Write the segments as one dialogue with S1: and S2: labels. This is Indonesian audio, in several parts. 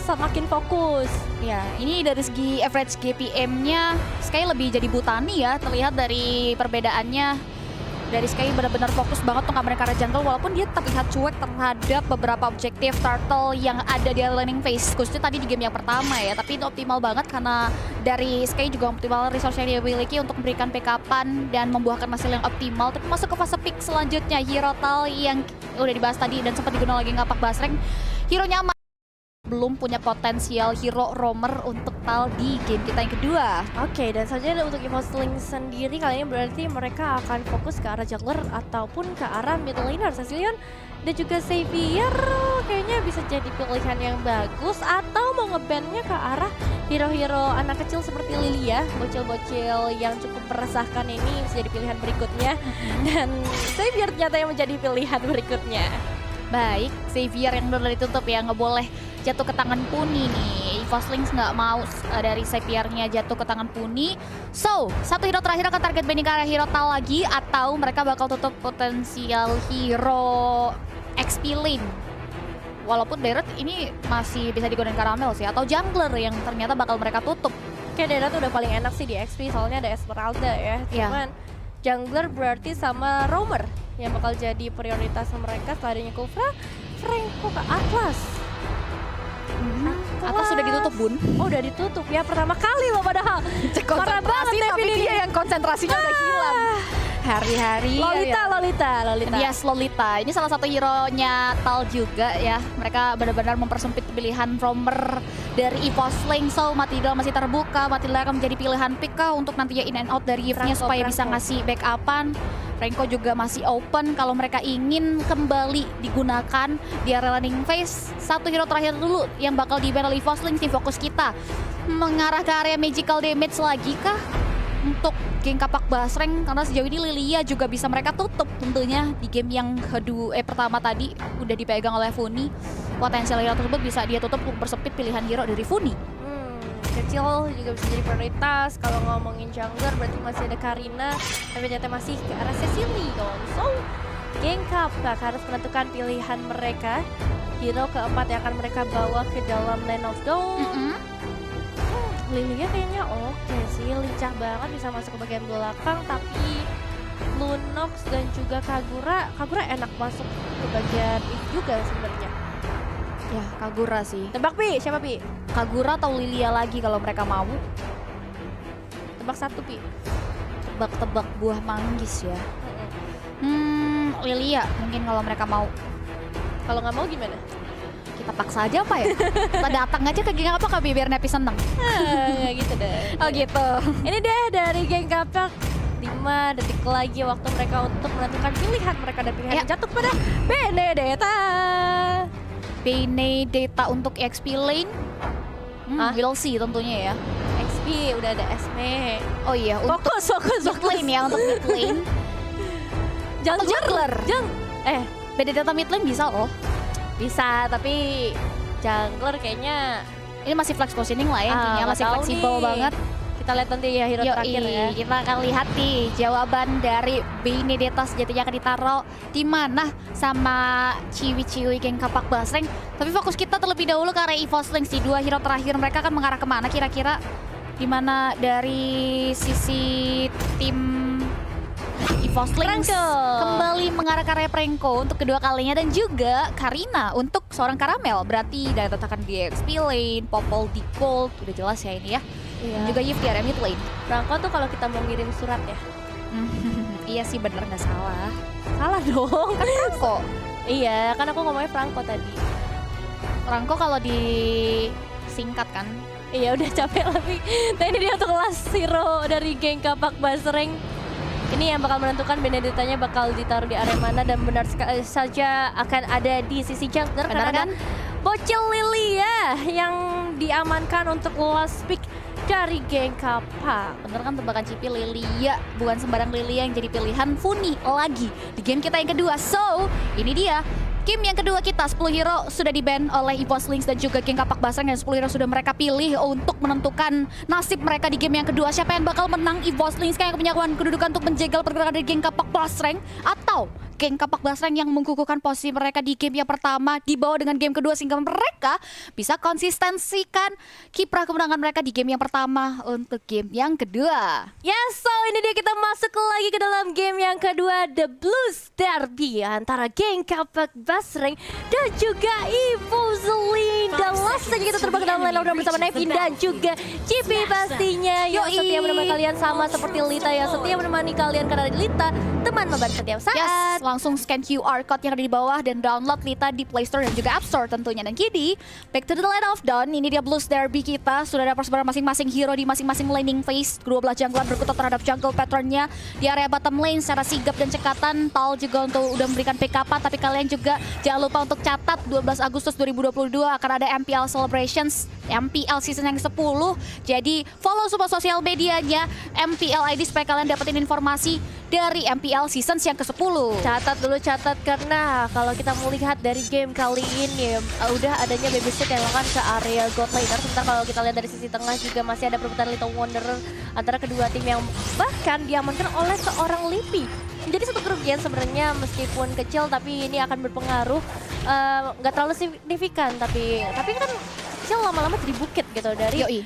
S1: semakin fokus.
S2: Ya, ini dari segi average GPM-nya Sky lebih jadi Butani ya, terlihat dari perbedaannya. Dari Sky benar-benar fokus banget untuk mereka jungle, walaupun dia terlihat cuek terhadap beberapa objektif turtle yang ada di laning phase, khususnya tadi di game yang pertama ya. Tapi itu optimal banget karena dari Sky juga optimal resource yang dia miliki untuk memberikan backupan dan membuahkan hasil yang optimal. Tapi masuk ke fase peak selanjutnya, Hero Tal yang udah dibahas tadi dan sempat digunakan lagi ngapak Basreng. Hero nyaman. Belum punya potensial hero roamer untuk Tal di game kita yang kedua.
S1: Oke, dan selanjutnya untuk EvoSling sendiri kali ini berarti mereka akan fokus ke arah jungler ataupun ke arah mid laner. Cecilion dan juga Xavier kayaknya bisa jadi pilihan yang bagus, atau mau ngebandnya ke arah hero-hero anak kecil seperti Lilia, bocil-bocil yang cukup meresahkan ini bisa jadi pilihan berikutnya. Dan Xavier ternyata yang menjadi pilihan berikutnya.
S2: Baik, Xavier yang udah ditutup ya, nggak boleh jatuh ke tangan Puni nih. EvoSlings nggak mau dari Xaviernya jatuh ke tangan Puni. So, satu hero terakhir akan target banding ke arah hero Tal lagi, atau mereka bakal tutup potensial hero XP lane. Walaupun Deret ini masih bisa digunakan Caramel sih, atau jungler yang ternyata bakal mereka tutup.
S1: Oke, Deret udah paling enak sih di XP soalnya ada Esmeralda ya. Cuman jungler berarti sama roamer yang bakal jadi prioritas mereka setelah adanya Kufra, Franco ke Atlas.
S2: Atlas sudah ditutup, Bun.
S1: Oh, udah ditutup ya, pertama kali loh padahal. Parah banget
S2: tapi dia yang konsentrasinya udah hilang. Hari-hari
S1: Lolita.
S2: Yes, Lolita. Ini salah satu hero-nya Tal juga ya. Mereka benar-benar mempersempit pilihan roamer dari EvoSling. So, Matilda masih terbuka. Matilda akan menjadi pilihan pick untuk nantinya in and out dari Yves-nya supaya bisa ngasih backupan. Franco juga masih open kalau mereka ingin kembali digunakan di area landing phase. Satu hero terakhir dulu yang bakal di-ban oleh EvoSling. Tim fokus kita mengarah ke area magical damage lagi kah untuk geng kapak Basreng, karena sejauh ini Lilia juga bisa mereka tutup tentunya di game yang pertama tadi udah dipegang oleh Funi. Potensial hero tersebut bisa dia tutup untuk bersempit pilihan hero dari Funi.
S1: Kecil juga bisa jadi prioritas. Kalau ngomongin jungler berarti masih ada Karina, tapi ternyata masih ke arah Cecilion. So, geng kapak harus menentukan pilihan mereka. Hero keempat yang akan mereka bawa ke dalam Land of Dawn. Lilia kayaknya oke sih, lincah banget bisa masuk ke bagian belakang, tapi Lunox dan juga Kagura enak masuk ke bagian itu juga sebenarnya.
S2: Ya, Kagura sih.
S1: Tebak Pi, siapa Pi?
S2: Kagura atau Lilia lagi kalau mereka mau.
S1: Tebak satu Pi.
S2: Tebak-tebak buah manggis ya. Lilia mungkin kalau mereka mau.
S1: Kalau nggak mau gimana?
S2: Kita paksa aja apa ya? Kita datang aja ke geng apa biar Nepi seneng.
S1: Nggak gitu deh.
S2: Oh gitu.
S1: Ini deh dari geng kapak. 5 detik lagi waktu mereka untuk menentukan pilihan mereka, dan pilihan yang jatuh pada Benedetta.
S2: Benedetta untuk XP lane. We'll see tentunya ya.
S1: XP udah ada Esme.
S2: Oh iya,
S1: fokus
S2: mid lane ya, untuk mid lane. Atau jungler. Benedetta mid lane bisa loh.
S1: Bisa, tapi jungler kayaknya
S2: ini masih flex positioning lah ya, intinya masih fleksibel banget.
S1: Kita lihat nanti ya hero terakhir ya.
S2: Kita akan lihat nih jawaban dari Benedetta sejatinya akan ditaruh di mana sama ciwi-ciwi geng kapak Basreng. Tapi fokus kita terlebih dahulu ke arah EvoSlings. Di dua hero terakhir mereka akan mengarah kemana kira-kira? Dimana dari sisi tim EvoSlings kembali mengarah ke area Franco untuk kedua kalinya, dan juga Karina untuk seorang Caramel. Berarti dari letakkan di XP lane, Popol di gold, udah jelas ya ini ya. Juga Yves di area mid lane.
S1: Franco tuh kalau kita mau ngirim surat ya.
S2: Iya sih, bener, nggak salah.
S1: Salah dong.
S2: Kan Franco.
S1: Iya, kan aku ngomongnya Franco tadi.
S2: Franco kalau disingkat kan.
S1: Iya, udah capek lebih. Nah, ini dia untuk last hero dari geng kapak Basreng. Ini yang bakal menentukan Benedettanya bakal ditaruh di area mana, dan benar saja akan ada di sisi jungler.
S2: Benar kan?
S1: Bocil Lilia yang diamankan untuk last pick dari geng kapak.
S2: Bener kan tebakan Cipi, Lilia bukan sembarang Lilia yang jadi pilihan Funi lagi di game kita yang kedua. So, ini dia game yang kedua kita. 10 hero sudah di-ban oleh EvoSlings dan juga geng kapak Basreng, dan 10 hero sudah mereka pilih untuk menentukan nasib mereka di game yang kedua. Siapa yang bakal menang? EvoSlings yang punya kedudukan untuk menjegal pergerakan dari geng kapak Basreng, atau So, geng Kapak Basreng yang mengukuhkan posisi mereka di game yang pertama dibawa dengan game kedua sehingga mereka bisa konsistensikan kiprah kemenangan mereka di game yang pertama untuk game yang kedua.
S1: Yes, so ini dia kita masuk lagi ke dalam game yang kedua, The Blues Derby antara geng Kapak Basreng dan juga Evozelin. Dan last saja kita terbang ke dalam line order bersama Nevin dan juga GP pastinya yang setia menemani kalian sama seperti Lita yang setia menemani kalian karena Lita teman membantu setiap saat.
S2: Yes, langsung scan QR code yang ada di bawah dan download Lita di Play Store dan juga App Store tentunya. Dan kini, back to the Land of Dawn, ini dia Blues Derby kita. Sudah ada persebaran masing-masing hero di masing-masing laning phase. Kedua belah jungler berkutat terhadap jungle patternnya. Di area bottom lane secara sigap dan cekatan, Tal juga untuk udah memberikan backup, tapi kalian juga jangan lupa untuk catat 12 Agustus 2022 akan ada MPL Celebrations, MPL season yang ke-10. Jadi follow semua sosial medianya MPL ID supaya kalian dapetin informasi dari MPL seasons yang ke-10.
S1: Catat karena kalau kita melihat dari game kali ini udah adanya babysit yang akan ke area God Laner. Sebentar kalau kita lihat dari sisi tengah juga masih ada perebutan Little Wanderer antara kedua tim yang bahkan diamankan oleh seorang Lipi. Jadi satu kerugian sebenarnya meskipun kecil tapi ini akan berpengaruh, nggak terlalu signifikan tapi kan kecil lama-lama jadi bukit gitu dari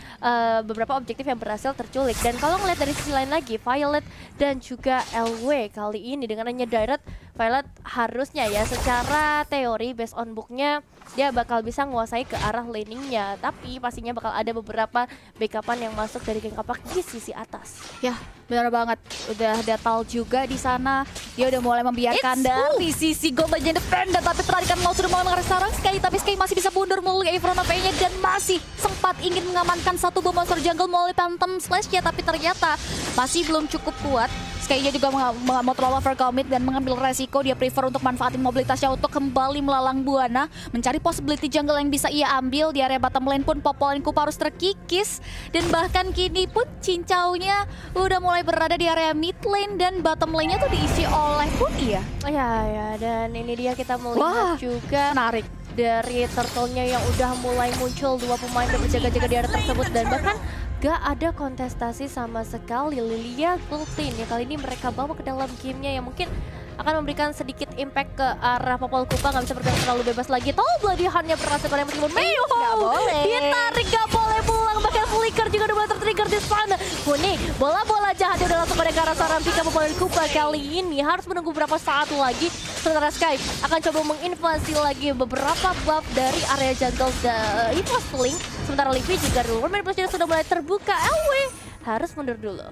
S1: beberapa objektif yang berhasil terculik. Dan kalau ngeliat dari sisi lain lagi, Violet dan juga LW kali ini dengan hanya direct, Violet harusnya ya secara teori based on booknya dia bakal bisa nguasai ke arah laningnya, tapi pastinya bakal ada beberapa backupan yang masuk dari geng Kapak di sisi atas.
S2: Ya, benar banget. Udah ada Tal juga di sana. Dia udah mulai membiarkan dari sisi gold legend independent, tapi terarikan mau sudah mulai mengarah sarang Sky, tapi Sky masih bisa mundur melalui front of nya dan masih sempat ingin mengamankan satu bom monster jungle melalui Phantom Slash-nya, tapi ternyata masih belum cukup kuat. Sky-nya juga nggak mau terlalu overcommit dan mengambil resiko. Dia prefer untuk manfaatin mobilitasnya untuk kembali melalang buana, mencari possibility jungle yang bisa ia ambil. Di area bottom lane pun Popolin Kupa harus terkikis, dan bahkan kini pun cincaunya udah mulai berada di area mid lane dan bottom lane-nya tuh diisi oleh Puni ya.
S1: Ya, dan ini dia kita melihat juga
S2: menarik
S1: dari turtle-nya yang udah mulai muncul dua pemain yang berjaga-jaga di area tersebut, dan bahkan gak ada kontestasi sama sekali. Lilia Gultin ya kali ini mereka bawa ke dalam gamenya yang mungkin akan memberikan sedikit impact ke arah Popol Kupa. Gak bisa bergerak terlalu bebas lagi. Bloody-Hand-nya berhasil pada meskipun Meyo ditarik, gak boleh pulang. Bahkan Flicker juga udah mulai tertrigger di sana. Kuning, bola-bola jahatnya udah langsung pada ke arah seorang Pika Popol Kupa. Kali ini harus menunggu beberapa saat lagi. Sementara Sky akan coba menginvasi lagi beberapa buff dari area jungle Evozelin. Sementara Livi juga dulu main plus sudah mulai terbuka. LW harus mundur dulu.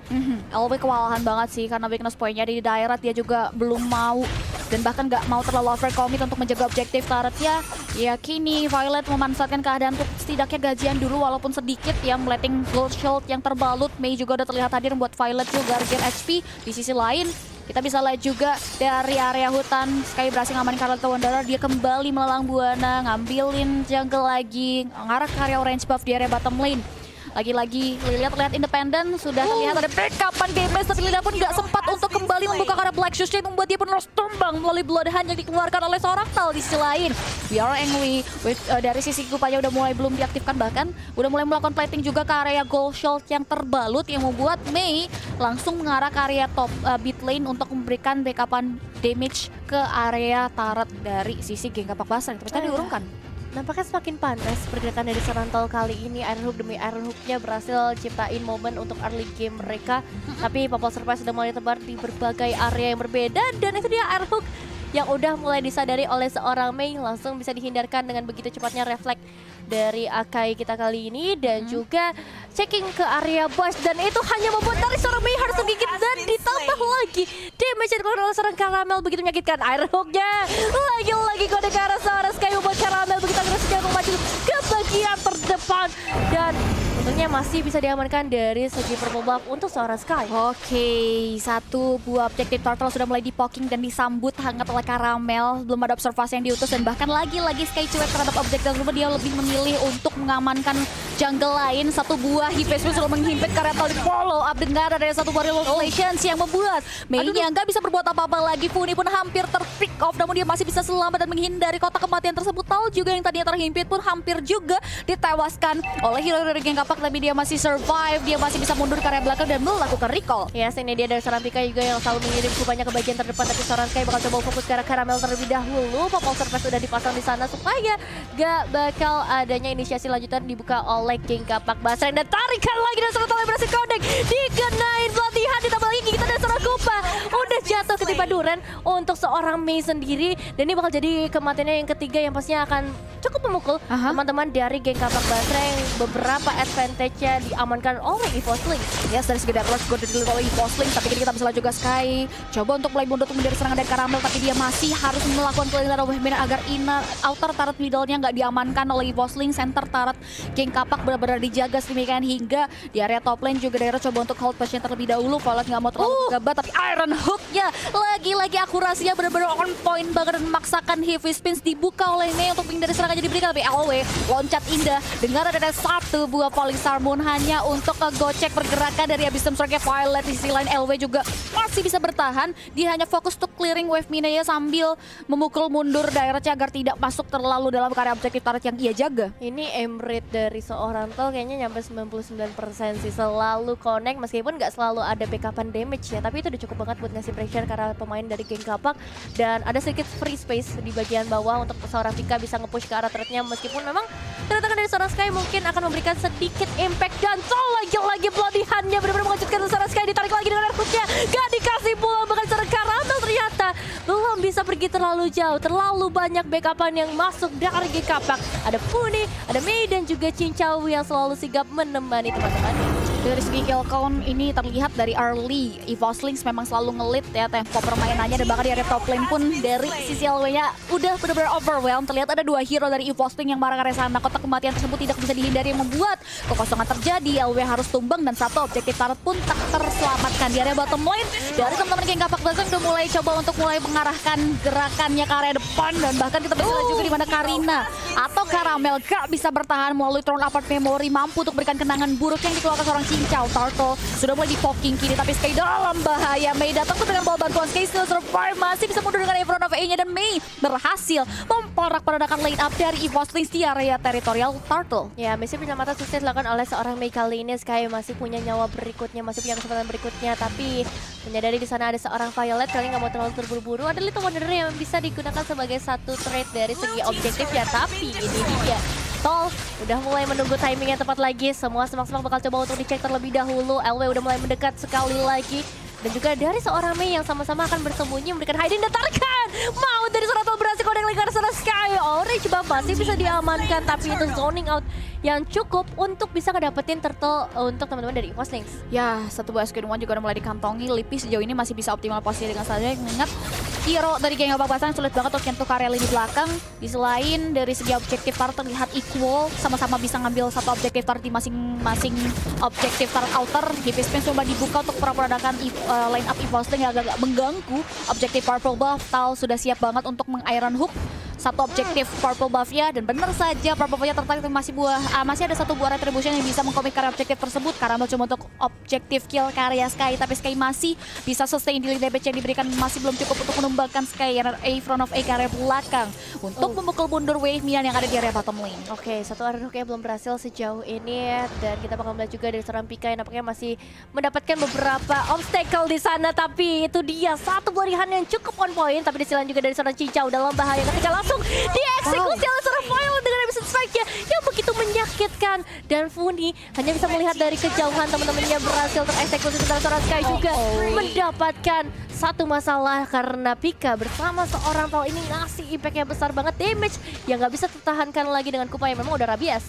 S2: LW kewalahan banget sih karena weakness point-nya di daerah dia juga belum mau dan bahkan gak mau terlalu overcommit untuk menjaga objektif turretnya. Ya kini Violet memanfaatkan keadaan untuk setidaknya gajian dulu walaupun sedikit yang meleting gold shield yang terbalut. Mei juga udah terlihat hadir buat Violet juga gain HP. Di sisi lain kita bisa lihat juga dari area hutan Sky berhasil ngamanin Little Wanderer. Dia kembali melalang buana, ngambilin jungle lagi, ngarah ke area orange buff di area bottom lane. Lagi-lagi Lilia terlihat independen, sudah terlihat ada backupan BMS, tapi Lilia pun gak sempat untuk kembali membuka karena Black Shoes-nya yang membuat dia pun harus tumbang melalui Bloodhound yang dikeluarkan oleh seorang Tal. Di sisi lain, We Are Angry dari sisi Kupanya udah mulai belum diaktifkan, bahkan udah mulai melakukan plating juga ke area Gold Shield yang terbalut yang membuat Mei langsung mengarah ke area top mid lane untuk memberikan backupan damage ke area turret dari sisi geng Kapak Basreng. Tapi tadi diurungkan.
S1: Nampaknya semakin panas pergerakan dari seorang Tal kali ini. Iron Hook demi Iron Hook-nya berhasil ciptain momen untuk early game mereka. Tapi Popol Surprise sudah mulai tebar di berbagai area yang berbeda. Dan itu dia Iron Hook yang udah mulai disadari oleh seorang Mei. Langsung bisa dihindarkan dengan begitu cepatnya refleks dari Akai kita kali ini. Dan juga checking ke area boss. Dan itu hanya membuat dari seorang Mei harus menggigit. Dan ditambah lagi damage yang dilakukan oleh seorang Caramel begitu menyakitkan. Iron Hook-nya lagi-lagi kode ke arah seorang Sky membuat Caramel begitu agresifnya maju ke bagian terdepan. Dan tentunya masih bisa diamankan dari segi purple buff untuk seorang Sky.
S2: Oke, satu buah objektif turtle sudah mulai dipoking dan disambut hangat oleh Caramel. Belum ada observasi yang diutus dan bahkan lagi-lagi Sky cuek terhadap objektif tersebut. Dia lebih memilih untuk mengamankan jungle lain. Satu buah Hipespe sudah menghimpit karena Tal di follow up dengan ada satu buah Revelations yang membuat Mei-nya nggak bisa berbuat apa-apa lagi. Funi pun hampir ter-pick off, namun dia masih bisa selamat dan menghindari kotak kematian tersebut. Tal juga yang tadinya terhimpit pun hampir juga ditewaskan oleh hero dari geng Kapak, tapi dia masih survive, dia masih bisa mundur ke area belakang dan melakukan recall.
S1: Ya, ini dia dari seorang Pika juga yang selalu mengirim kupanya ke bagian terdepan, tapi seorang Sky bakal coba fokus ke arah Karamel terlebih dahulu. Popol Surface sudah dipasang di sana supaya gak bakal adanya inisiasi lanjutan dibuka oleh geng Kapak Basreng, dan tarikan lagi dan seorang Talai berhasil connect, dikenain pelatihan, ditambah lagi kita dan seorang Kupa udah jatuh ketimpa Duren untuk seorang Mei sendiri, dan ini bakal jadi kematiannya yang ketiga yang pastinya akan cukup memukul teman-teman dari geng Kapak Basreng. Beberapa advantage-nya diamankan oleh EVOSLINK.
S2: Yes, dari segi Death Rush gue dilihat oleh EVOSLINK, tapi kita bisa juga Sky coba untuk mulai mundur menjadi serangan dari Karamel, tapi dia masih harus melakukan keliling Wehmina agar inner outer turret middle-nya nggak diamankan oleh EVOSLINK. Center turret geng Kapak benar-benar dijaga sedemikian hingga di area top lane juga daerah coba untuk hold position terlebih dahulu. Violet nggak mau terlalu gegabah, tapi Iron Hook-nya lagi-lagi akurasinya benar-benar on point banget dan memaksakan heavy spins dibuka oleh Mei untuk menghindari serangan jadi diberikan, tapi LW loncat indah dengan ada satu buah Polisar Moon hanya untuk ngegocek pergerakan dari Abyssal Strike Violet. Di sisi lain LW juga masih bisa bertahan, dia hanya fokus untuk clearing wave Mina ya sambil memukul mundur daerahnya agar tidak masuk terlalu dalam area objektif turret yang ia jaga.
S1: Ini aim rate dari seorang Tol kayaknya nyampe 99% sih, selalu connect meskipun nggak selalu ada backupan damage ya, tapi itu udah cukup banget buat ngasih pressure karena pemain dari geng Kapak, dan ada sedikit free space di bagian bawah untuk seorang Pika bisa nge-push ke arah turretnya, meskipun memang kedatangan dari seorang Sky mungkin akan memberikan sedikit impact, dan Tol lagi-lagi pelatihannya benar-benar mengejutkan seorang Sky, ditarik lagi dengan hooknya, gak dikasih pulang, bahkan seorang Karamel ternyata belum bisa pergi terlalu jauh, terlalu banyak backupan yang masuk dari geng Kapak. Ada Funi, ada Mei, dan juga Cincau yang selalu sigap menemani teman-temannya.
S2: Dari segi kill count ini terlihat dari early EVOSLINK memang selalu ngelit ya tempo permainannya, dan bahkan di area top lane pun dari sisi LW-nya udah benar-benar overwhelmed. Terlihat ada dua hero dari EVOSLINK yang marah ke area sana, kotak kematian tersebut tidak bisa dihindari yang membuat kekosongan terjadi. LW harus tumbang dan satu objektif turret pun tak terselamatkan. Di area bottom lane dari teman-teman geng Kapak Basreng udah mulai coba untuk mulai mengarahkan gerakannya ke area depan, dan bahkan kita bisa lihat juga di mana Karina atau Karamel gak bisa bertahan melalui Throne Apart Memory, mampu untuk berikan kenangan buruk yang dikeluarkan seorang Cincau. Turtle sudah mulai di poking kiri, tapi Sky dalam bahaya. Mei datang tuh dengan bawa bantuan, Sky still survive, masih bisa mundur dengan Front of A-nya, dan Mei berhasil memporak-porandakan line up dari EVOSLINK di area teritorial Turtle.
S1: Ya, misi penyelamatan sukses dilakukan oleh seorang Mei. Kali ini Sky masih punya nyawa berikutnya, masih punya kesempatan berikutnya, tapi menyadari di sana ada seorang Violet, kali nggak mau terlalu terburu-buru. Ada Little Wanderer yang bisa digunakan sebagai satu trade dari segi objektif ya, tapi ini dia. Tol udah mulai menunggu timing yang tepat lagi. Semua semak-semak bakal coba untuk dicek terlebih dahulu. LW udah mulai mendekat sekali lagi. Dan juga dari seorang Mei yang sama-sama akan bersembunyi memberikan hiding dan tarikan. Mau dari seorang Tol berhasil connect lagi ke arah Sky. Orange masih bisa diamankan, tapi itu zoning out yang cukup untuk bisa ngedapetin turtle untuk teman-teman dari EVOSLINK.
S2: Ya, satu buah SQ1 juga udah mulai dikantongi. Lipi sejauh ini masih bisa optimal posisi dengan saja, mengingat hero dari geng Kapak Basreng sulit banget untuk nyentuh area lini belakang. Di selain dari segi objektif turret terlihat equal, sama-sama bisa ngambil satu objektif turret di masing-masing objektif turret outer. Heavy spin coba dibuka untuk peradakan line up EVOSLINK yang agak mengganggu objektif purple buff. Tal sudah siap banget untuk meng-iron hook satu objektif purple buff-nya, dan benar saja purple buff-nya tertarik, masih ada satu buah retribution yang bisa mengkomit karya objektif tersebut. Karamel cuma untuk objektif kill karya Sky, tapi Sky masih bisa sustain dealing damage yang diberikan, masih belum cukup untuk menumbangkan Sky yang ada front of A karya belakang untuk memukul mundur wave Mian yang ada di area bottom lane.
S1: Oke, satu Iron Hook belum berhasil sejauh ini ya, dan kita bakal melihat juga dari seorang Pika yang nampaknya masih mendapatkan beberapa obstacle di sana, tapi itu dia satu barihan yang cukup on point, tapi di sisi lain juga dari seorang Cincau dalam bahaya ketika langsung dieksekusi oleh seorang Violet dengan Abyssal Strike-nya yang begitu menyakitkan, dan Funi hanya bisa melihat dari kejauhan teman-temannya berhasil tereksekusi, sementara seorang Sky juga mendapatkan satu masalah karena Pika bersama seorang Tol ini ngasih impact yang besar banget, damage yang nggak bisa tertahankan lagi dengan Kupa yang memang udah rabias.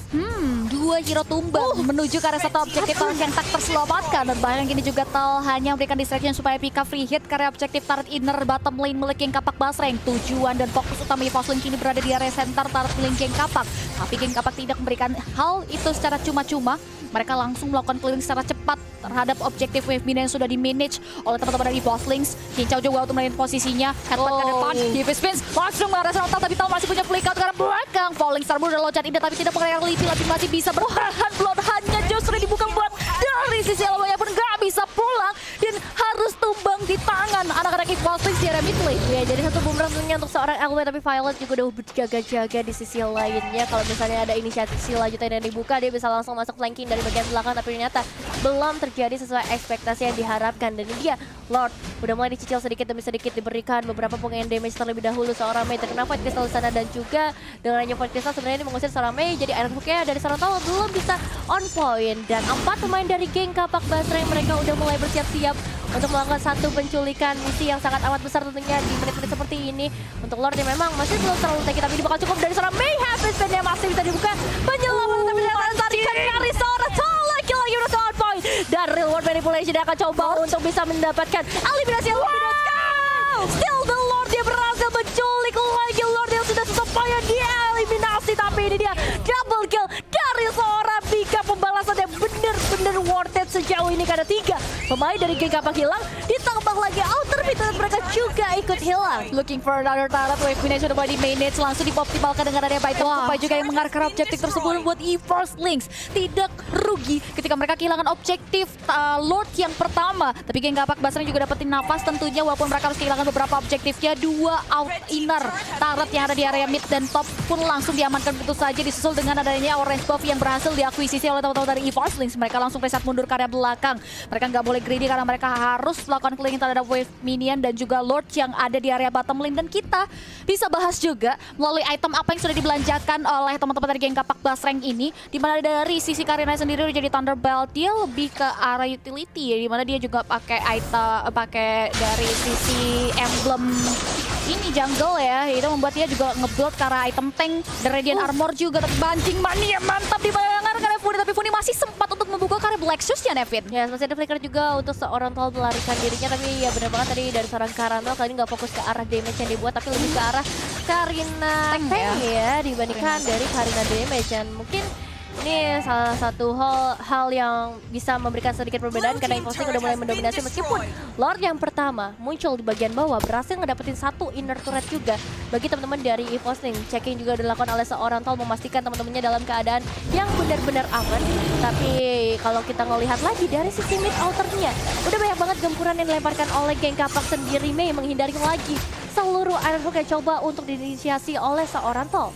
S2: Dua hero tumbang menuju ke arah satu objektif yang tak terselamatkan, dan bahkan kini juga Tal hanya memberikan distraction supaya Pika free hit karena objektif turret inner bottom lane milik geng Kapak Basreng. Tujuan dan fokus utama EVOSLINK kini berada di area center turret milik geng Kapak, tapi geng Kapak tidak memberikan hal itu secara cuma-cuma. mereka langsung melakukan clearing secara cepat terhadap objektif wave minion yang sudah di-manage oleh teman-teman dari Bosslings. Kincao juga untuk melihat posisinya, headbutt ke depan, DP spins, langsung mengarah Serental, tapi Tal masih punya flick out ke arah belakang. Falling Star udah loncat indah tapi tidak mengenai Lipi, tapi masih bisa bertahan. Blood hanya justru dibuka buat dari sisi Elway pun nggak bisa pulang dan harus tumbang di tangan anak-anak Bosslings di area mid lane.
S1: Ya, jadi satu bumerang tentunya untuk seorang Elway, tapi Violet juga udah berjaga-jaga di sisi lainnya. Kalau misalnya ada inisiatif lanjutan yang dibuka, dia bisa langsung masuk flanking dari bagian belakang, tapi ternyata belum terjadi sesuai ekspektasi yang diharapkan. Dan ini dia, Lord udah mulai dicicil sedikit demi sedikit, diberikan beberapa pengaian damage terlebih dahulu seorang Mei. Terkena Void Crystal di sana, dan juga dengan hanya Void Crystal sebenarnya ini mengusir seorang Mei. Jadi Iron Hook-nya dari Serental belum bisa on point. Dan 4 pemain dari geng Kapak Basra yang mereka udah mulai bersiap-siap untuk melakukan satu penculikan misi yang sangat amat besar tentunya di menit-menit seperti ini. Untuk Lord yang memang masih belum terlalu tinggi, tapi ini bakal cukup dari seorang Mei. Happy spin yang masih bisa dibuka, penyelamat tapi ternyata tarikan dari seorang Tal lagi udah on point. Dan real world manipulation dia akan coba untuk bisa mendapatkan eliminasi yang lebih dekat. Still the Lord, dia berhasil menculik lagi Lord yang sudah susah payah dieliminasi, tapi ini dia double kill dari seorang Pika. Pembalasan yang bener-bener worth it sejauh ini karena 3 pemain dari geng Kapak hilang, ditambah lagi outer mid mereka juga ikut hilang.
S2: Looking for another turret, wave minion sudah mulai di-manage, langsung dioptimalkan dengan adanya Python. Kupai juga yang mengarah ke objektif tersebut buat Eforslings tidak rugi ketika mereka kehilangan objektif Lord yang pertama. Tapi geng Kapak Basra juga dapetin nafas tentunya, walaupun mereka harus kehilangan beberapa objektifnya. 2 out inner turret yang ada di area mid dan top pun langsung diamankan begitu saja, disusul dengan adanya orange buff yang berhasil diakuisisi oleh teman-teman dari Eforslings. Mereka langsung reset mundur ke area belakang. Mereka nggak boleh greedy karena mereka harus melakukan clearing terhadap wave minion dan juga Lord yang ada di area bottom lane. Dan kita bisa bahas juga melalui item apa yang sudah dibelanjakan oleh teman-teman dari geng Kapak Basreng ini, dimana dari sisi Karina sendiri udah jadi Thunderbolt, dia lebih ke arah utility ya, dimana dia juga pakai item, pakai dari sisi emblem ini jungle ya, itu membuat dia juga nge-build ke arah item tank dan Radiant Armor juga. Tapi banting mania mantap di bayangan karena Funi, tapi Funi masih sempat untuk membuka karena Black Shoes-nya, Nevin.
S1: Ya, masih ada flicker juga untuk seorang Tal melarikan dirinya, tapi ya benar banget tadi dari seorang Caramel kali ini nggak fokus ke arah damage yang dibuat, tapi lebih ke arah Karina tank ya dibandingkan dari Karina damage. Dan mungkin ini salah satu hal yang bisa memberikan sedikit perbedaan karena Eforslings udah mulai mendominasi, meskipun Lord yang pertama muncul di bagian bawah berhasil ngedapetin 1 inner turret juga bagi teman-teman dari Eforslings. Checking juga dilakukan oleh seorang Tal memastikan teman-temannya dalam keadaan yang benar-benar aman. Tapi kalau kita ngelihat lagi dari sisi mid outernya, udah banyak banget gempuran yang dilemparkan oleh geng Kapak sendiri. Mei menghindari lagi seluruh Iron Hook yang coba untuk diinisiasi oleh seorang Tal.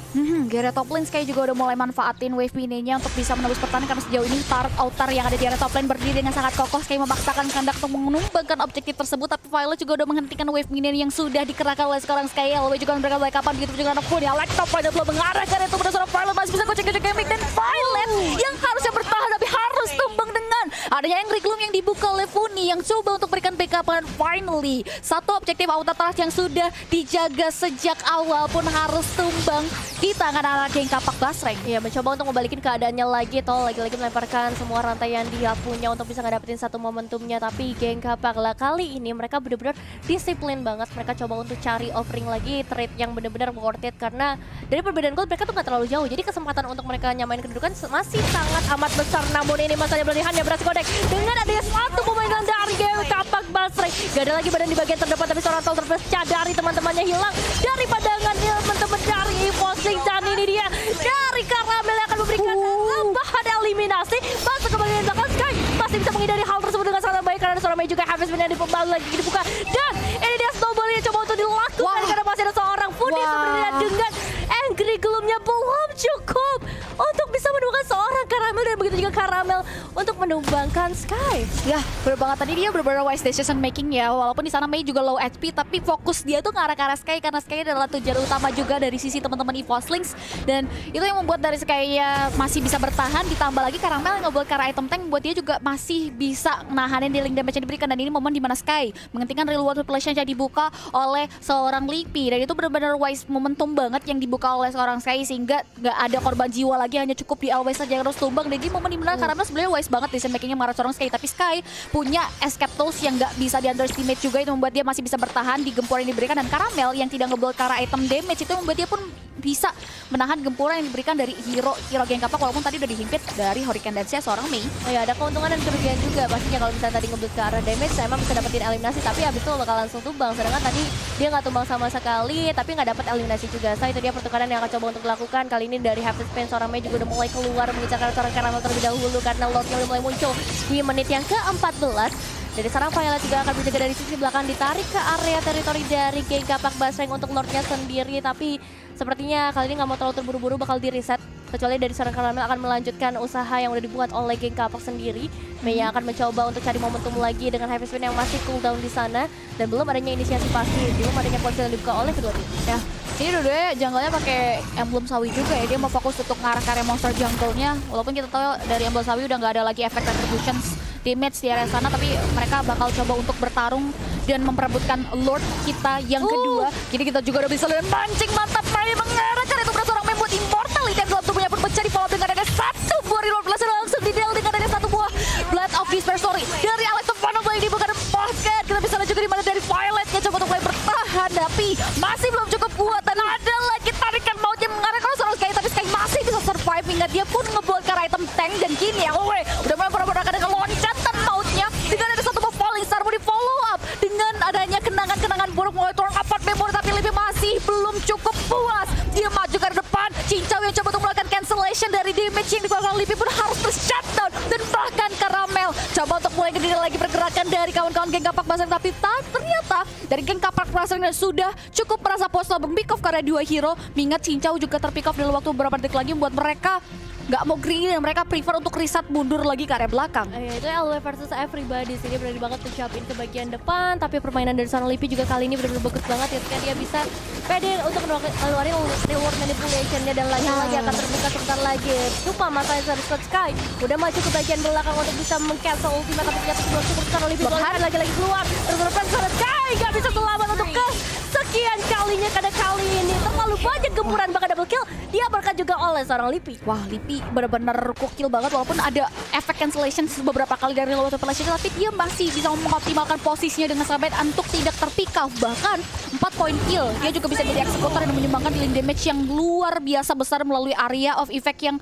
S2: Garea top lane Sky juga udah mulai manfaatin wave mininya untuk bisa menembus pertahanan, karena sejauh ini turret outer yang ada di area top lane berdiri dengan sangat kokoh. Sky memaksakan kehendak untuk menumbangkan objektif tersebut, tapi Violet juga udah menghentikan wave minion yang sudah dikerahkan oleh sekarang Sky. Lalu juga memberikan kapan begitu juga anak Funi. Alex top lane belum mengarah ke itu, benar Violet masih bisa gocek-gocek gaming, dan Violet yang harusnya bertahan tapi harus tumbang dengan adanya Angry Gloom yang dibuka oleh Funi yang coba untuk berikan backup. Dan finally satu objektif outer turret yang sudah dijaga sejak awal pun harus tumbang di tangan anak geng Kapak Basreng.
S1: Ya, mencoba untuk membalikin keadaannya lagi. Tol lagi-lagi melemparkan semua rantai yang dia punya untuk bisa ngedapetin satu momentumnya. Tapi geng Kapak lah kali ini mereka benar-benar disiplin banget. Mereka coba untuk cari offering lagi trade yang benar-benar worth it, karena dari perbedaan gold mereka tuh nggak terlalu jauh. Jadi kesempatan untuk mereka nyamain kedudukan masih sangat amat besar. Namun ini masanya berlihan yang berhasil godek dengan adanya 1 pemain dari geng Kapak Basreng. Gak ada lagi badan di bagian terdepan, tapi seorang Tal terpecah dari teman-temannya, hilang dari pandangan teman-teman dari Eforslings. Dan ini dia dari Caramel yang akan memberikan tambahan eliminasi. Masuk ke bagian belakang, Sky masih bisa menghindari hal tersebut dengan sangat baik karena seorang Mei juga habis menjadi pembalu lagi dibuka. Dan ini dia snowball yang coba untuk dilakukan karena masih ada seorang Funi sebenarnya dengan Angry Gloom-nya belum cukup untuk bisa menemukan seorang Caramel, dan begitu juga Caramel untuk menumbangkan Sky.
S2: Ya, bener banget, tadi dia bener-bener wise decision making ya. Walaupun di sana Mei juga low HP, tapi fokus dia tuh ngarah ke arah Sky karena Sky adalah tujuan utama juga dari sisi teman-teman Eforslings. Dan itu yang membuat dari Sky ya masih bisa bertahan, ditambah lagi Caramel yang ngebuat ke arah item tank, buat dia juga masih bisa nahanin dealing damage yang diberikan. Dan ini momen dimana Sky menghentikan real world manipulation yang dibuka oleh seorang Lipi, dan itu benar-benar wise momentum banget yang dibuka oleh seorang Sky, sehingga nggak ada korban jiwa lagi, hanya cukup di Always saja yang harus tumbang. Dan ini momen dimana Caramel sebenarnya wise banget decision makingnya marah seorang Sky, tapi Sky punya escape tools yang nggak bisa di underestimate juga, itu membuat dia masih bisa bertahan di gempur yang diberikan. Dan Caramel yang tidak ngebuild ke arah item damage itu membuat dia pun bisa menahan gempuran yang diberikan dari hero Geng Kapak walaupun tadi udah dihimpit dari Hurricane Dance-nya seorang Mei.
S1: Oh ya, ada keuntungan dan kerugian juga pastinya kalau misalnya tadi ngebut ke arah damage, emang bisa dapetin eliminasi, tapi habis itu bakal langsung tumbang. Sedangkan tadi dia nggak tumbang sama sekali, tapi nggak dapat eliminasi juga. So itu dia pertukaran yang akan coba untuk dilakukan. Kali ini dari Happy Spain, seorang Mei juga udah mulai keluar mengincar seorang Caramel terlebih dahulu karena Lordnya udah mulai muncul di menit yang ke-14. Dari sarang Violet juga akan berjaga dari sisi belakang, ditarik ke area teritori dari Geng Kapak Basreng untuk Lordnya sendiri. Tapi sepertinya kali ini nggak mau terlalu terburu-buru, bakal di reset. Kecuali dari seorang Caramel akan melanjutkan usaha yang udah dibuat oleh Geng Kapak sendiri. Mei yang akan mencoba untuk cari momentum lagi dengan Heavy Spin yang masih cooldown di sana. Dan belum adanya inisiasi pasti, belum adanya ponsel yang dibuka oleh kedua tim.
S2: Ya, ini dua-duanya jungle-nya pakai emblem sawi juga ya. Dia mau fokus untuk ngarah ke area monster jungle-nya. Walaupun kita tahu dari emblem sawi udah nggak ada lagi efek retributions damage di area sana, tapi mereka bakal coba untuk bertarung dan memperebutkan Lord kita yang kedua. Kini kita juga udah bisa lihat mancing mantap Mei mengarah karena itu berseorang membuat immortality dan dalam tubuhnya pun mencari follow dengan ada satu buah reload plus langsung di deal dengan ada satu buah Blood of Despair Story dari Alex Stefano yang dibuka dan pocket. Kita bisa lihat juga di mana dari Violet yang coba untuk mulai bertahan, tapi masih belum cukup kuat dan ada lagi tarikan mautnya mengarah ke seorang Sky, tapi Sky masih bisa survive hingga dia pun ngebuat ke item tank. Dan kini ya udah mulai perabot-akan dengan loncatan mautnya dengan ada satu buah Falling Star mau di follow up dengan adanya kenangan-kenangan buruk mulai turun apart memory, tapi Libby masih belum cukup puas. Dia maju ke depan, Cincau yang coba untuk melakukan cancellation dari damage yang dikeluarkan Libby pun harus ter-shutdown. Dan bahkan Caramel coba untuk mulai gede lagi pergerakan dari kawan-kawan Geng Kapak Basreng, tapi ternyata dari Geng Kapak Basreng sudah cukup merasa puas setelah pick off karena dua hero. Mengingat Cincau juga terpick off dalam waktu beberapa detik lagi membuat mereka nggak mau greedy dan mereka prefer untuk reset mundur lagi ke area belakang.
S1: Itu LW versus everybody sini berani banget mencapai ke bagian depan, tapi permainan dari seorang Lipi juga kali ini benar-benar bagus banget ketika dia bisa pede untuk ngeluarin reward manipulation-nya dan lagi-lagi akan terbuka sebentar lagi. Lupa masalahnya dari Scott Sky udah maju ke bagian belakang untuk bisa meng-cancel ultimate, tapi ternyata belum cukup sekarang Lipi lagi-lagi keluar. Terus Scott Sky nggak bisa selamat untuk ke sekian kalinya karena kali ini terlalu banyak gempuran bakal double kill dia berkat juga oleh seorang Lipi.
S2: Wah, Lipi benar-benar gokil banget walaupun ada efek cancellation beberapa kali dari low population, tapi dia masih bisa mengoptimalkan posisinya dengan sampai untuk tidak terpick off. Bahkan 4 point kill, dia juga bisa jadi eksekutor dan menyumbangkan healing damage yang luar biasa besar melalui area of effect yang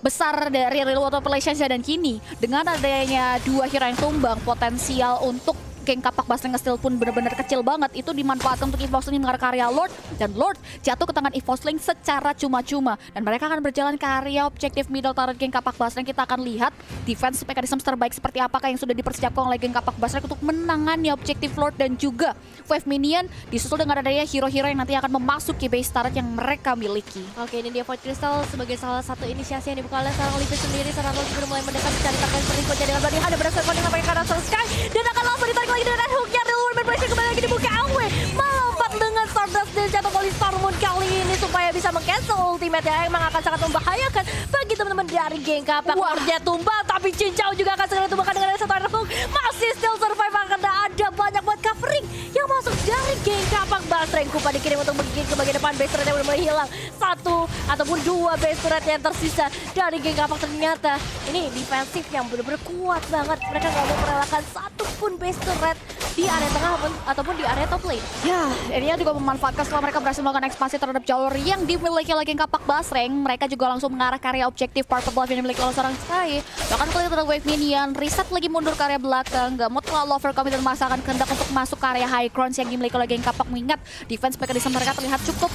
S2: besar dari real water population. Dan kini dengan adanya dua hero yang tumbang, potensial untuk Geng Kapak Basreng nge-steal pun benar-benar kecil banget. Itu dimanfaatkan untuk EVOSLING mengarah ke area Lord, dan Lord jatuh ke tangan EVOSLING secara cuma-cuma. Dan mereka akan berjalan ke area objektif middle turret Geng Kapak Basreng. Kita akan lihat defense mechanism terbaik seperti apakah yang sudah dipersiapkan oleh Geng Kapak Basreng untuk menangani objektif Lord dan juga wave minion, disusul dengan adanya hero-hero yang nanti akan memasuki base turret yang mereka miliki.
S1: Oke, ini dia Void Crystal sebagai salah satu inisiasi yang dibuka oleh seorang Lipi sendiri. Seorang Lord juga mulai mendekat mencari target berikutnya dengan body ada berhasil dengan pakai kanan Sky dan akan langsung ditarik lagi dengan hooknya. Reward manipulation kembali lagi dibuka Awe melompat dengan Stardust dan jatuh kali Starmoon kali ini supaya bisa meng-cancel ultimate yang emang akan sangat membahayakan bagi teman-teman dari Geng Kapak. Lordnya tumbang, tapi Cincau juga akan segera tumbangkan dengan satu arrow hook. Masih still survive karena ada banyak buat covering yang masuk dari Geng Kapak Basreng. Kupa dikirim untuk menggigit ke bagian depan. Base turret yang udah mulai hilang, satu ataupun dua base turret yang tersisa dari Geng Kapak. Ternyata ini defensif yang benar-benar kuat banget. Mereka nggak mau merelakan satu pun base turret di area tengah ataupun di area top lane.
S2: Ya, ini juga memanfaatkan setelah mereka berhasil melakukan ekspansi terhadap jalur yang dimiliki oleh Geng Kapak Basreng. Mereka juga langsung mengarah ke area objektif Purple Buff yang dimiliki oleh seorang Sky. Bahkan kali itu wave minion, reset lagi mundur ke area belakang. Gak mau terlalu overcommit dan memaksakan kehendak untuk masuk ke area high ground yang dimiliki oleh Geng Kapak. Mengingat defense mechanism mereka terlihat cukup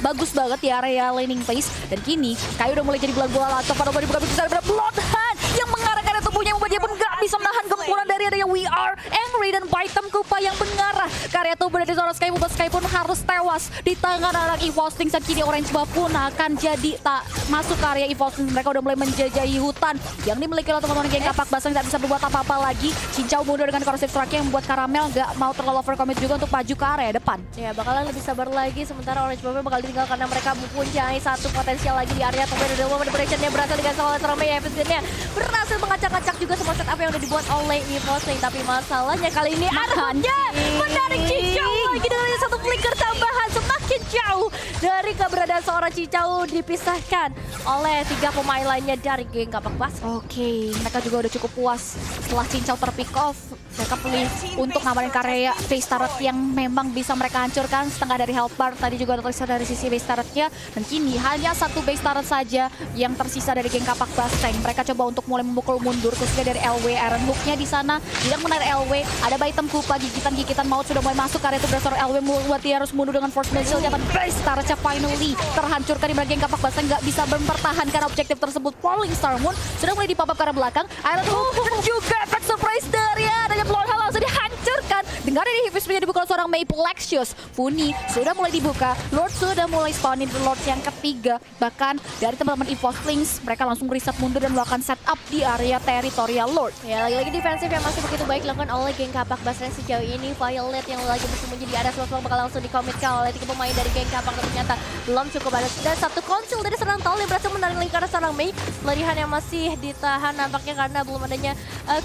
S2: bagus banget di area laning phase. Dan kini Sky udah mulai jadi bola-bola atau pada dibuka bisa ada Bloodhound yang mengarah ke area tubuhnya, membuat dia pun gak bisa menahan gempuran dari adanya We Are Angry dan Python Kupa yang mengarah ke area tubuh dari seorang Sky, membuat Sky pun harus tewas di tangan anak EVOSLING. Dan kini Orange Buff pun akan jadi tak masuk ke area EVOSLING. Mereka udah mulai menjajahi hutan yang dimiliki oleh teman-teman Geng Kapak Basreng. Tak bisa berbuat apa-apa lagi. Cincau mundur dengan corrosive strike yang membuat Caramel gak mau terlalu overcommit juga untuk maju ke area depan.
S1: Ya, bakalan lebih sabar lagi sementara Orange Buff bakal ditinggal karena mereka mempunyai satu potensial lagi di area top lane. Udah manipulation-nya berhasil dengan seorang Mei. Efisiennya berhasil mengacak-acak juga semua setup yang udah dibuat oleh EVOSLING. Tapi masalahnya kali ini arahnya menarik Cincau lagi dengan satu flicker tambahan. Semakin jauh dari keberadaan seorang Cincau dipisahkan oleh 3 pemain lainnya dari geng Kapak Basri.
S2: Oke, mereka juga udah cukup puas setelah Cincau terpick off. Mereka pilih untuk ngamarin karya base turret yang memang bisa mereka hancurkan. Setengah dari health bar tadi juga tersisa dari sisi base turretnya. Dan kini hanya satu base turret saja yang tersisa dari geng Kapak Basri. Mereka coba untuk mulai memukul mundur khususnya dari LW. Iron Hook-nya di sana tidak menarik LW. Ada item kupa, gigitan maut sudah mulai masuk karya itu berdasar LW membuat dia harus mundur dengan force missile. Dan base turretnya finally terhancurkan di bagian Kapak Basri. Nggak bisa mempertahankan objektif tersebut. Falling Star Moon sudah mulai dipapap ke arah belakang. Iron Hook dan juga efek surprise dari adanya Lord Hall langsung dihancurkan. Dengar ini Hifis dibuka seorang Maple Lexius. Funi sudah mulai dibuka. Lord sudah mulai spawnin Lord yang ketiga. Bahkan dari teman-teman EVOSLING mereka langsung reset mundur dan melakukan setup di area teritorial Lord.
S1: Ya, lagi-lagi defensif yang masih begitu baik dilakukan oleh geng Kapak Basri sejauh ini. Violet yang lagi bersembunyi di area slot bakal langsung dikomitkan oleh 3 pemain dari geng Kapak. Tapi ternyata belum cukup ada. Dan satu konsil dari serang Tol yang berhasil menarik lingkaran serang Mei. Pelarihan yang masih ditahan nampaknya karena belum adanya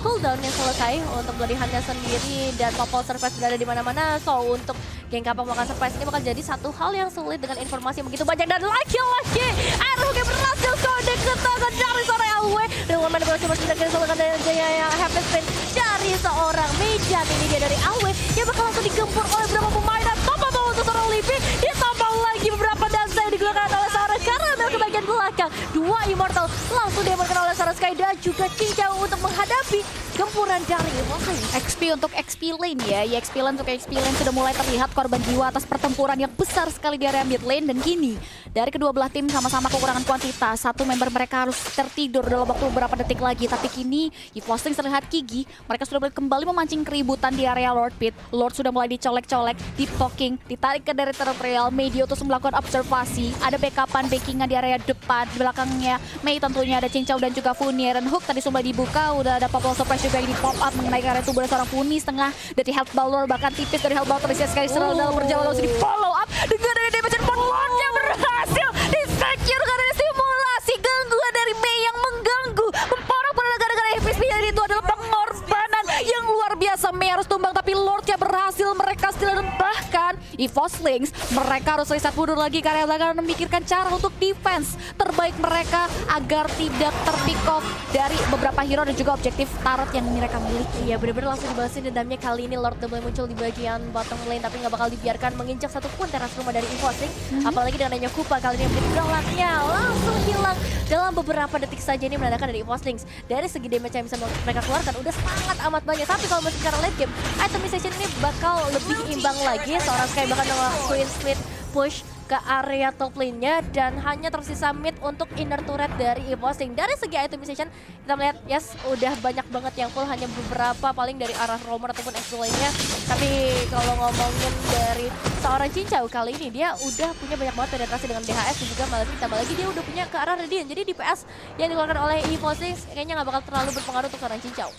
S1: cooldown yang selesai untuk pelarihannya sendiri. Dan Popol Surface berada di mana-mana. So untuk geng Kapak melakukan surprise ini bakal jadi satu hal yang sulit dengan informasi yang begitu banyak. Dan lagi-lagi Aruge berhasil kode ke tangan dari seorang LW. Dengan manipulasi bertindak dari Jaya yang Happy Spin dari seorang Medan. Ini dia dari LW yang bakal langsung digempur oleh beberapa pemain. Dan tambah bawa untuk seorang Libby. Ditambah lagi beberapa dansa yang digunakan oleh seorang Caramel ke bagian belakang. 2 Immortal langsung diamankan oleh seorang Sky dan juga Cincau untuk menghadapi gempuran dari EVOSLING.
S2: XP untuk XP lane ya. XP lane untuk XP lane sudah mulai terlihat korban jiwa atas pertempuran yang besar sekali di area mid lane. Dan kini dari kedua belah tim sama-sama kekurangan kuantitas. Satu member mereka harus tertidur dalam waktu beberapa detik lagi. Tapi kini EVOSLING terlihat gigi. Mereka sudah mulai kembali memancing keributan di area Lord Pit. Lord sudah mulai dicolek-colek, deep talking, ditarik ke dari teritorial. Medio terus melakukan observasi. Ada backupan, backingan di area depan. Di belakangnya Mei tentunya ada Cincau dan juga Funi. Iron Hook tadi sudah dibuka. Udah ada Popol Surprise juga yang di pop up mengenai area tubuh seorang Funi. Setengah dari health balor, bahkan tipis dari health balor terisi sekali setelah dalam perjalanan langsung di follow up dengan dari damage and Lordnya berhasil di-secure karena simulasi gangguan dari Mei yang mengganggu memporak pada negara-negara FSP. Jadi itu adalah pengorbanan yang luar biasa. Mei harus tumbang tapi Lordnya berhasil mereka still. Dan bahkan EVOSLING mereka harus reset mundur lagi karena belakang memikirkan cara untuk defense terbaik mereka agar tidak terpick off dari beberapa hero dan juga objektif turret yang mereka miliki.
S1: Ya benar-benar langsung dibalasin dendamnya. Kali ini Lord double muncul di bagian bottom lane tapi nggak bakal dibiarkan menginjak satupun teras rumah dari EVOSLING. Apalagi dengan adanya Kupa kali ini menjadi galaknya langsung hilang dalam beberapa detik saja. Ini menandakan dari EVOSLING dari segi damage yang bisa mereka keluarkan udah sangat amat banyak. Tapi kalau masuk secara late game, itemization ini bakal lebih imbang lagi. Seorang Sky bahkan ngelakuin split push ke area top lane-nya dan hanya tersisa mid untuk inner turret dari EVOSLING. Dari segi itemization kita melihat yes udah banyak banget yang full, hanya beberapa paling dari arah roamer ataupun XP lainnya. Tapi kalau ngomongin dari seorang Cincau kali ini dia udah punya banyak banget penetrasi dengan DHS dan juga malah ditambah lagi dia udah punya ke arah Radiant. Jadi DPS yang dikeluarkan oleh EVOSLING kayaknya nggak bakal terlalu berpengaruh untuk seorang Cincau.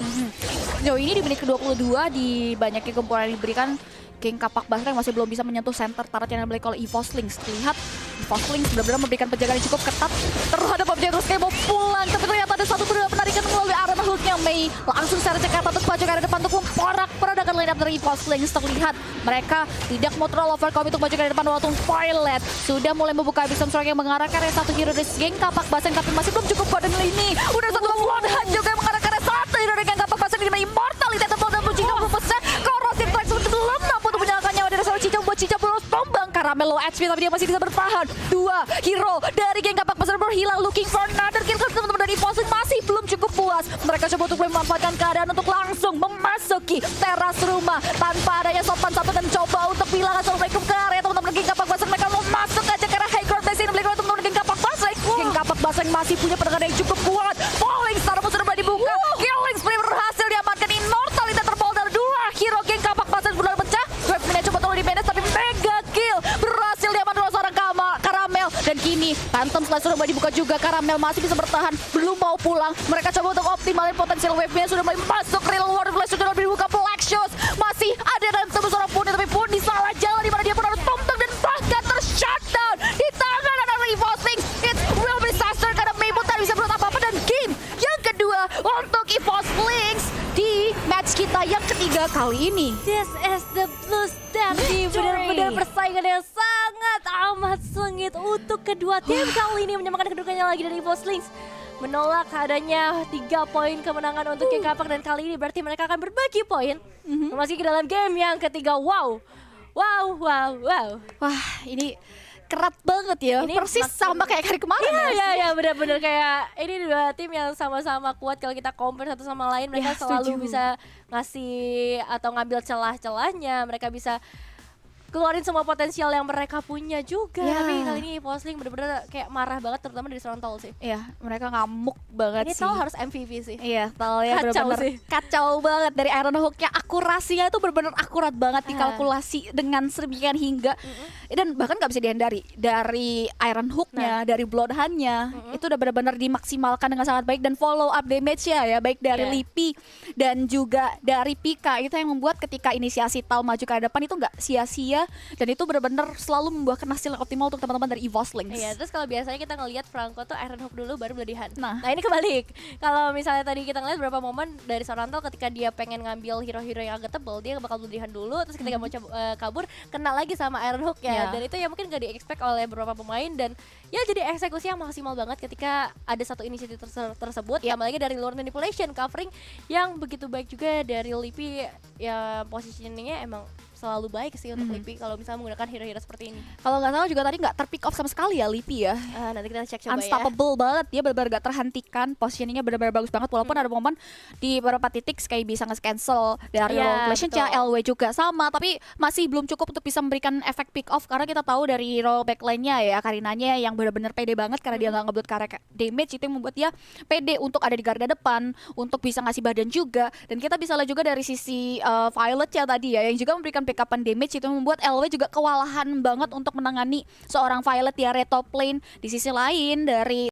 S2: Sejauh ini di menit ke-22 di banyaknya gempuran yang diberikan, geng Kapak Basri masih belum bisa menyentuh center turret yang dimiliki oleh EVOSLING. Terlihat EVOSLING benar-benar memberikan penjagaan yang cukup ketat terhadap objektif kayak mau pulang. Tapi ternyata ada satu penarikan melalui Iron Hook-nya Mei. Langsung secara Jakarta untuk maju ke arah depan untuk memporak-porandakan line up dari EVOSLING. Terlihat mereka tidak mau terlalu overcome untuk maju ke arah depan walaupun Violet sudah mulai membuka Abyssal Strike yang mengarah ke arah satu hero dari geng Kapak Basri. Tapi masih belum cukup pada ini. Udah satu Bloodhound juga yang mengarah ke arah satu hero dari geng Kapak Basri di mana Immortality terpol dan 60%. Corrosive Strike belum mampu untuk menyalakannya dari seorang Cincau. Buat Cincau belum tombang Caramel low HP tapi dia masih bisa bertahan. 2 hero dari geng Kapak Basri berhilang. Looking for another kill. Teman-teman dari EVOSLING masih belum cukup puas. Mereka coba untuk memanfaatkan keadaan untuk langsung memasuki teras rumah tanpa adanya sopan-sopan dan coba untuk bilang assalamualaikum ke area teman-teman geng Kapak Basri. Mereka mau masuk aja ke arah high ground base ini. Mereka teman-teman geng Kapak Basri. Geng Kapak Basri masih punya pendengar yang cukup kuat. Falling Star pun sudah mulai dibuka. Killing Spree berhasil diamankan. Immortality terpol dari 2 hero geng Kapak Basri benar pecah. Webnya coba tolong di manage tapi mega kill berhasil diamankan oleh seorang Caramel. Dan kini Phantom Slash sudah mulai dibuka juga. Caramel masih bisa bertahan, belum mau pulang. Mereka coba untuk optimalin potensial wave-nya. Sudah mulai masuk real world flash sudah mulai dibuka. Black Shoes masih ada dalam tubuh seorang Funi tapi Funi salah jalan di mana dia pun harus tumbang dan bahkan ter-shutdown di tangan anak EVOSLING. It's real disaster karena Mei pun tak bisa berbuat apa-apa. Dan game yang kedua untuk EVOSLING Pika yang ketiga kali ini.
S1: This is the Blues Derby, benar-benar persaingan yang sangat amat sengit untuk kedua tim kali ini menyamakan kedudukannya lagi dari Evo Slings. Menolak adanya 3 poin kemenangan untuk King Kapak dan kali ini berarti mereka akan berbagi poin memasuki ke dalam game yang ketiga. Wow,
S2: Wah, ini kerat banget ya.
S1: Ini
S2: persis sama kayak hari kemarin.
S1: Iya, benar-benar kayak ini dua tim yang sama-sama kuat. Kalau kita compare satu sama lain, mereka selalu
S2: setuju.
S1: bisa ngasih atau ngambil celah-celahnya. Mereka bisa keluarin semua potensial yang mereka punya juga.
S2: Ya.
S1: Tapi kali ini Posling bener-bener kayak marah banget, terutama dari seorang Tol sih.
S2: Iya, mereka ngamuk banget
S1: Ini
S2: sih.
S1: Tol harus MVP sih.
S2: Iya, Tol ya
S1: Kacau
S2: bener-bener
S1: sih.
S2: kacau banget dari Iron Hook-nya. Akurasinya itu bener-bener akurat banget dikalkulasi dengan sedemikian hingga. Dan bahkan nggak bisa dihindari dari Iron Hook-nya, dari Bloodhound-nya. Itu udah benar-benar dimaksimalkan dengan sangat baik dan follow up damage-nya ya, baik dari
S1: Iya.
S2: Lipi dan juga dari Pika. Itu yang membuat ketika inisiasi Tau maju ke depan itu nggak sia-sia dan itu benar-benar selalu membuahkan hasil yang optimal untuk teman-teman dari Evo Slings.
S1: Iya, terus kalau biasanya kita ngelihat Franco tuh Iron Hook dulu baru Bloodhound.
S2: Nah.
S1: Nah, ini kebalik. Kalau misalnya tadi kita ngeliat beberapa momen dari seorang Tol ketika dia pengen ngambil hero-hero yang agak tebal, dia bakal Bloodhound dulu, terus ketika mau kabur kena lagi sama Iron Hook ya.
S2: Iya.
S1: Dan itu ya mungkin gak di-expect oleh beberapa pemain dan ya jadi eksekusi yang maksimal banget ketika ada satu inisiatif tersebut. Tambah lagi dari Lord Manipulation covering yang begitu baik juga dari Lipi, ya positioningnya emang selalu baik sih untuk Lipi kalau misalnya menggunakan hero-hero seperti ini.
S2: Kalau nggak salah juga tadi nggak terpick off sama sekali ya Lipi ya.
S1: Nanti kita cek coba ya.
S2: Unstoppable banget, dia benar-benar gak terhentikan, positioningnya benar-benar bagus banget walaupun ada momen di beberapa titik Sky bisa nge-cancel dari
S1: Iya,
S2: Relation-nya,
S1: betul.
S2: LW juga sama, tapi masih belum cukup untuk bisa memberikan efek pick off karena kita tahu dari roll backline-nya ya, Karinanya yang benar-benar pede banget karena dia nggak ngebuat karek damage, itu yang membuat dia pede untuk ada di garda depan, untuk bisa ngasih badan juga. Dan kita bisa lihat juga dari sisi Violet ya tadi ya, yang juga memberikan pick upan damage, itu membuat LW juga kewalahan banget untuk menangani seorang Violet di area top lane. Di sisi lain dari